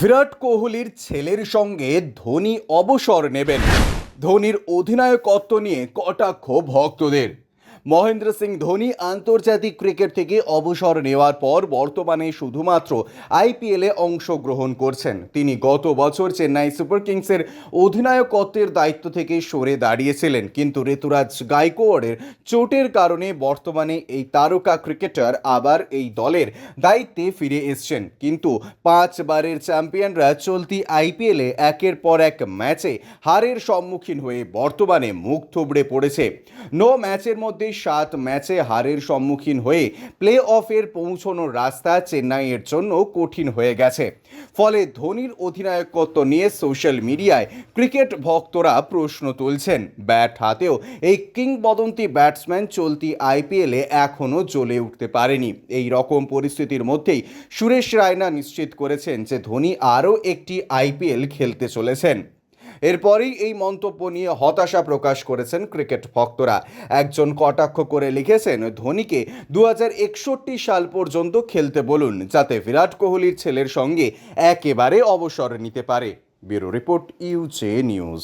বিরাট কোহলির ছেলের সঙ্গে ধোনি অবসর নেবেন। ধোনির অধিনায়কত্ব নিয়ে কটাক্ষ ভক্তদের। মহেন্দ্র সিং ধোনি আন্তর্জাতিক ক্রিকেট থেকে অবসর নেওয়ার পর বর্তমানে শুধুমাত্র আইপিএলে অংশগ্রহণ করছেন। তিনি গত বছর চেন্নাই সুপার কিংসের অধিনায়কত্বের দায়িত্ব থেকে সরে দাঁড়িয়েছিলেন, কিন্তু ঋতুরাজ গায়কোয়াড়ের চোটের কারণে বর্তমানে এই তারকা ক্রিকেটার আবার এই দলের দায়িত্বে ফিরে এসছেন। কিন্তু 5 বারের চ্যাম্পিয়নরা চলতি আইপিএলে একের পর এক ম্যাচে হারের সম্মুখীন হয়ে বর্তমানে মুখ থুবড়ে পড়েছে। 9 ম্যাচের মধ্যে 7 ম্যাচে হারের সম্মুখীন হয়ে প্লে অফের পৌঁছানোর রাস্তা চেন্নাইয়ের জন্য কঠিন হয়ে গেছে। ফলে ধোনির অধিনায়কত্ব নিয়ে সোশ্যাল মিডিয়ায় ক্রিকেট ভক্তরা প্রশ্ন তুলছেন। ব্যাট হাতেও এই কিংবদন্তি ব্যাটসম্যান চলতি আইপিএলে এখনও জ্বলে উঠতে পারেনি। এই রকম পরিস্থিতির মধ্যেই সুরেশ রায়না নিশ্চিত করেছেন যে ধোনি আরও একটি আইপিএল খেলতে চলেছেন। এরপরেই এই মন্তব্য নিয়ে হতাশা প্রকাশ করেছেন ক্রিকেট ভক্তরা। একজন কটাক্ষ করে লিখেছেন, ধোনিকে 2061 সাল পর্যন্ত খেলতে বলুন, যাতে বিরাট কোহলির ছেলের সঙ্গে একেবারে অবসর নিতে পারে। Bureau report, UJ news.